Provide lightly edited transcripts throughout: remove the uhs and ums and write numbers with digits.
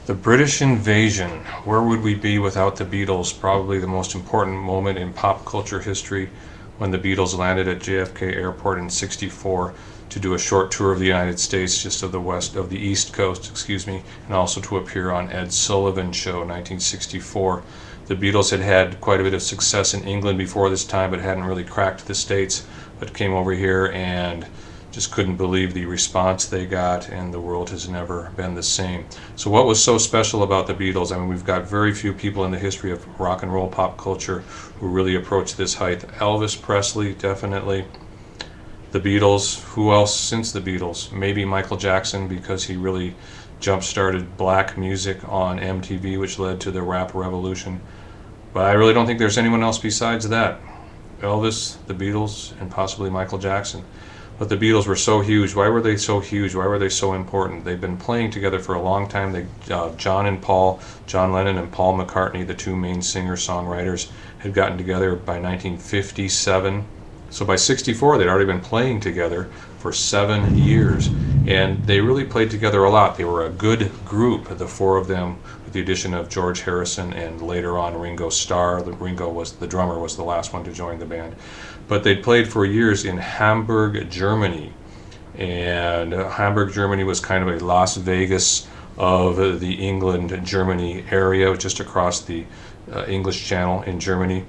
The British invasion. Where would we be without the Beatles? Probably the most important moment in pop culture history, when the Beatles landed at JFK Airport in '64 to do a short tour of the United States, just of the East Coast, and also to appear on Ed Sullivan's show, 1964. The Beatles had had quite a bit of success in England before this time, but hadn't really cracked the States, but came over here and just couldn't believe the response they got, and the world has never been the same. So what was so special about the Beatles? I mean, we've got very few people in the history of rock and roll pop culture who really approached this height. Elvis Presley, definitely. The Beatles. Who else since the Beatles? Maybe Michael Jackson, because he really jump-started black music on MTV, which led to the rap revolution. But I really don't think there's anyone else besides that. Elvis, the Beatles, and possibly Michael Jackson. But the Beatles were so huge. Why were they so huge? Why were they so important? They've been playing together for a long time. John Lennon and Paul McCartney, the two main singer-songwriters, had gotten together by 1957. So by '64, they'd already been playing together for 7 years. And they really played together a lot. They were a good group, the four of them, with the addition of George Harrison and later on Ringo Starr. The drummer, was the last one to join the band. But they'd played for years in Hamburg, Germany. And Hamburg, Germany was kind of a Las Vegas of the England-Germany area, just across the English Channel in Germany.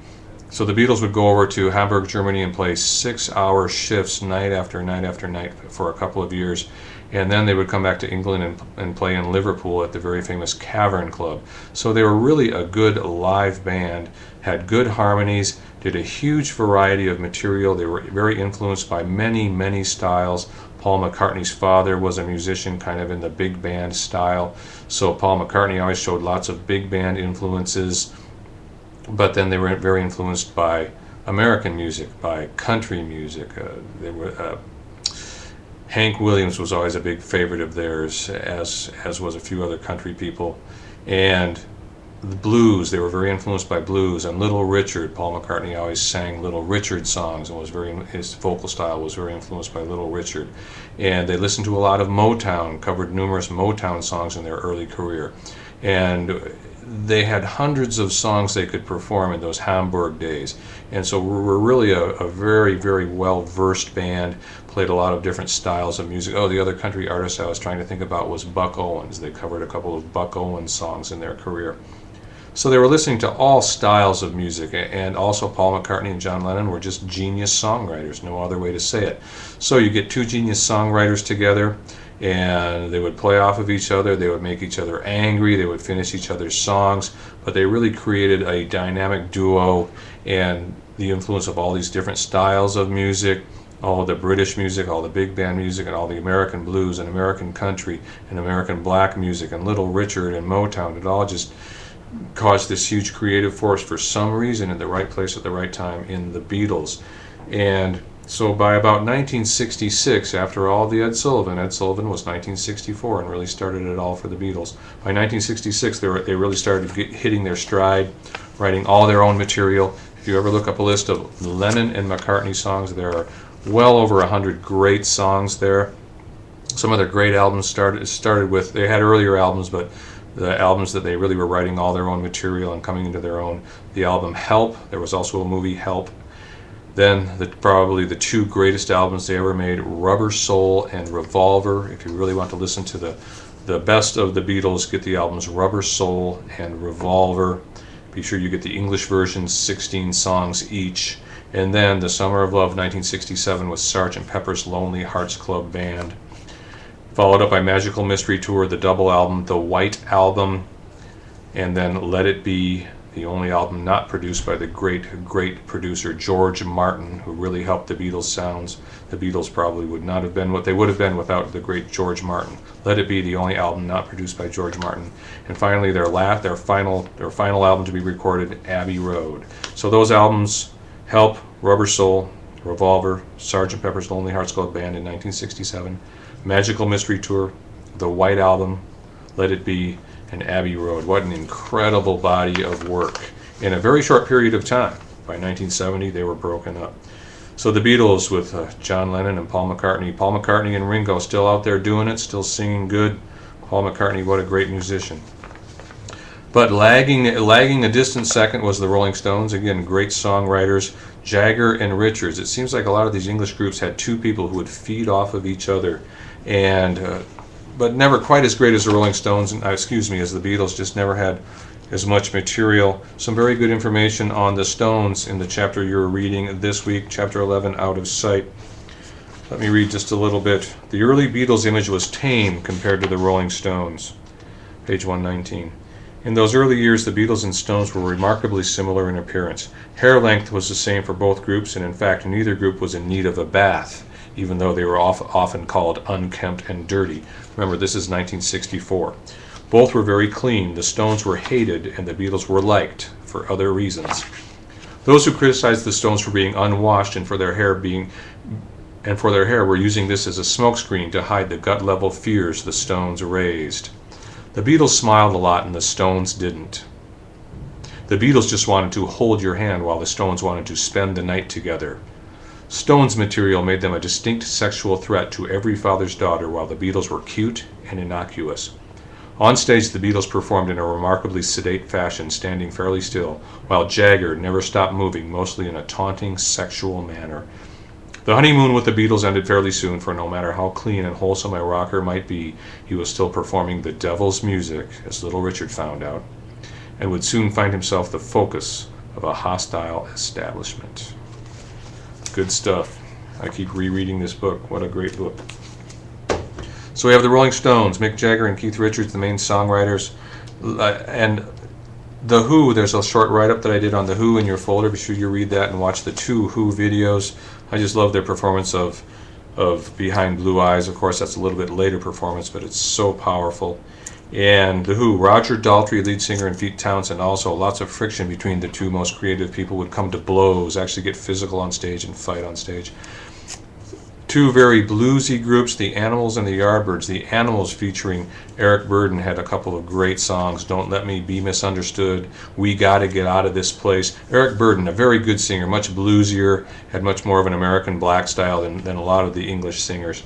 So the Beatles would go over to Hamburg, Germany and play 6-hour shifts night after night after night for a couple of years. And then they would come back to England and play in Liverpool at the very famous Cavern Club. So they were really a good live band, had good harmonies, did a huge variety of material. They were very influenced by many, many styles. Paul McCartney's father was a musician, kind of in the big band style. So Paul McCartney always showed lots of big band influences. But then they were very influenced by American music, by country music. Hank Williams was always a big favorite of theirs, as was a few other country people. And the blues, they were very influenced by blues. And Little Richard, Paul McCartney always sang Little Richard songs, and his vocal style was very influenced by Little Richard. And they listened to a lot of Motown, covered numerous Motown songs in their early career. And they had hundreds of songs they could perform in those Hamburg days. And so we're really a very, very well-versed band, played a lot of different styles of music. Oh, the other country artist I was trying to think about was Buck Owens. They covered a couple of Buck Owens songs in their career. So they were listening to all styles of music, and also Paul McCartney and John Lennon were just genius songwriters, no other way to say it. So you get two genius songwriters together, and they would play off of each other, they would make each other angry, they would finish each other's songs, but they really created a dynamic duo, and the influence of all these different styles of music, all the British music, all the big band music, and all the American blues and American country and American black music and Little Richard and Motown, it all just caused this huge creative force for some reason in the right place at the right time in the Beatles. And so by about 1966, after all the Ed Sullivan was 1964 and really started it all for the Beatles. By 1966, they really started hitting their stride, writing all their own material. If you ever look up a list of Lennon and McCartney songs, there are well over 100 great songs there. Some of their great albums started with, they had earlier albums, but the albums that they really were writing all their own material and coming into their own. The album Help, there was also a movie, Help. Then probably the two greatest albums they ever made, Rubber Soul and Revolver. If you really want to listen to the best of the Beatles, get the albums Rubber Soul and Revolver. Be sure you get the English versions, 16 songs each. And then The Summer of Love, 1967, with Sgt. Pepper's Lonely Hearts Club Band. Followed up by Magical Mystery Tour, the double album, The White Album, and then Let It Be, the only album not produced by the great, great producer George Martin, who really helped the Beatles' sounds. The Beatles probably would not have been what they would have been without the great George Martin. Let It Be, the only album not produced by George Martin. And finally, their final album to be recorded, Abbey Road. So those albums, Help, Rubber Soul, Revolver, Sgt. Pepper's Lonely Hearts Club Band in 1967, Magical Mystery Tour, The White Album, Let It Be, and Abbey Road. What an incredible body of work in a very short period of time. By 1970, they were broken up. So the Beatles with John Lennon and Paul McCartney. Paul McCartney and Ringo still out there doing it, still singing good. Paul McCartney, what a great musician. But lagging a distant second was the Rolling Stones. Again, great songwriters, Jagger and Richards. It seems like a lot of these English groups had two people who would feed off of each other, and but never quite as great as the Rolling Stones, and as the Beatles. Just never had as much material. Some very good information on the Stones in the chapter you're reading this week, chapter 11, Out of Sight. Let me read just a little bit. The early Beatles image was tame compared to the Rolling Stones. Page 119. In those early years, the Beatles and Stones were remarkably similar in appearance. Hair length was the same for both groups, and in fact, neither group was in need of a bath, even though they were often called unkempt and dirty. Remember, this is 1964. Both were very clean. The Stones were hated, and the Beatles were liked for other reasons. Those who criticized the Stones for being unwashed and for their hair were using this as a smokescreen to hide the gut-level fears the Stones raised. The Beatles smiled a lot and the Stones didn't. The Beatles just wanted to hold your hand while the Stones wanted to spend the night together. Stones material made them a distinct sexual threat to every father's daughter, while the Beatles were cute and innocuous. On stage, the Beatles performed in a remarkably sedate fashion, standing fairly still, while Jagger never stopped moving, mostly in a taunting, sexual manner. The honeymoon with the Beatles ended fairly soon, for no matter how clean and wholesome a rocker might be, he was still performing the devil's music, as Little Richard found out, and would soon find himself the focus of a hostile establishment. Good stuff. I keep rereading this book. What a great book. So we have the Rolling Stones, Mick Jagger and Keith Richards, the main songwriters, and The Who. There's a short write-up that I did on The Who in your folder. Be sure you read that and watch the 2 Who videos. I just love their performance of Behind Blue Eyes. Of course, that's a little bit later performance, but it's so powerful. And The Who, Roger Daltrey, lead singer, and Pete Townsend. Also, lots of friction between the two most creative people, would come to blows, actually get physical on stage and fight on stage. 2 very bluesy groups, the Animals and the Yardbirds. The Animals, featuring Eric Burdon, had a couple of great songs. Don't Let Me Be Misunderstood, We Gotta Get Out of This Place. Eric Burdon, a very good singer, much bluesier, had much more of an American black style than a lot of the English singers.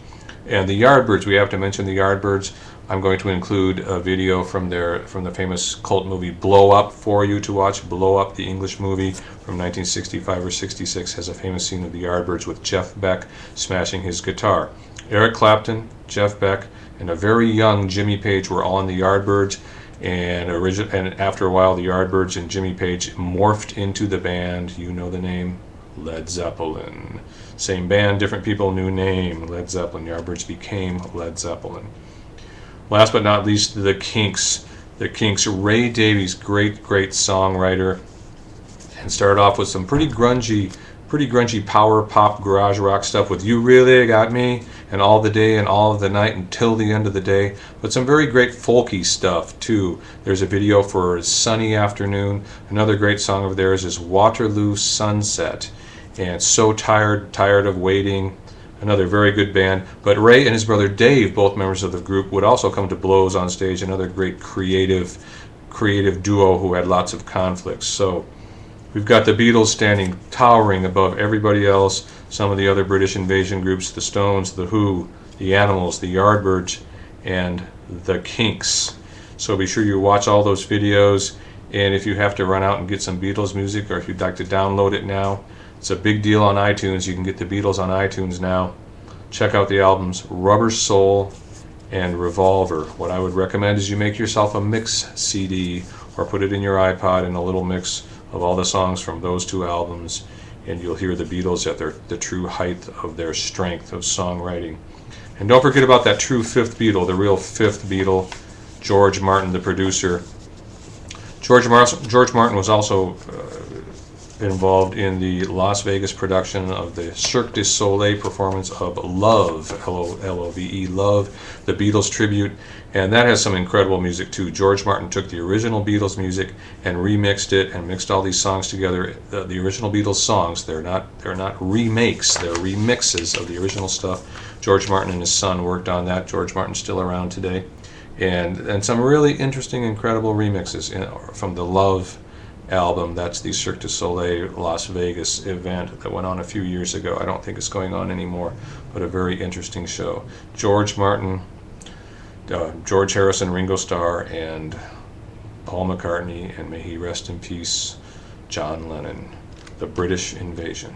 And the Yardbirds, we have to mention the Yardbirds. I'm going to include a video from the famous cult movie Blow Up for you to watch. Blow Up, the English movie from 1965 or 66, has a famous scene of the Yardbirds with Jeff Beck smashing his guitar. Eric Clapton, Jeff Beck, and a very young Jimmy Page were all in the Yardbirds, and after a while the Yardbirds and Jimmy Page morphed into the band, you know the name, Led Zeppelin. Same band, different people, new name, Led Zeppelin. Yardbirds became Led Zeppelin. Last but not least, the Kinks. The Kinks, Ray Davies, great songwriter, and started off with some pretty grungy power pop garage rock stuff with You Really Got Me and All the Day and All of the Night Until the End of the Day, but some very great folky stuff too. There's a video for Sunny Afternoon. Another great song of theirs is Waterloo Sunset and So Tired of Waiting. Another very good band. But Ray and his brother Dave, both members of the group, would also come to blows on stage. Another great creative duo who had lots of conflicts. So we've got the Beatles standing towering above everybody else. Some of the other British invasion groups, the Stones, the Who, the Animals, the Yardbirds, and the Kinks. So be sure you watch all those videos. And if you have to run out and get some Beatles music, or if you'd like to download it now, it's a big deal on iTunes. You can get the Beatles on iTunes now. Check out the albums Rubber Soul and Revolver. What I would recommend is you make yourself a mix CD or put it in your iPod in a little mix of all the songs from those 2 albums, and you'll hear the Beatles at the true height of their strength of songwriting. And don't forget about that true 5th Beatle, the real 5th Beatle, George Martin, the producer. George Martin was also involved in the Las Vegas production of the Cirque du Soleil performance of Love, L-O-V-E, Love, the Beatles tribute, and that has some incredible music too. George Martin took the original Beatles music and remixed it and mixed all these songs together. The original Beatles songs, they're not remakes, they're remixes of the original stuff. George Martin and his son worked on that. George Martin's still around today, and some really interesting, incredible remixes from the Love album. That's the Cirque du Soleil Las Vegas event that went on a few years ago. I don't think it's going on anymore, but a very interesting show. George Martin, George Harrison, Ringo Starr, and Paul McCartney, and may he rest in peace, John Lennon. The British Invasion.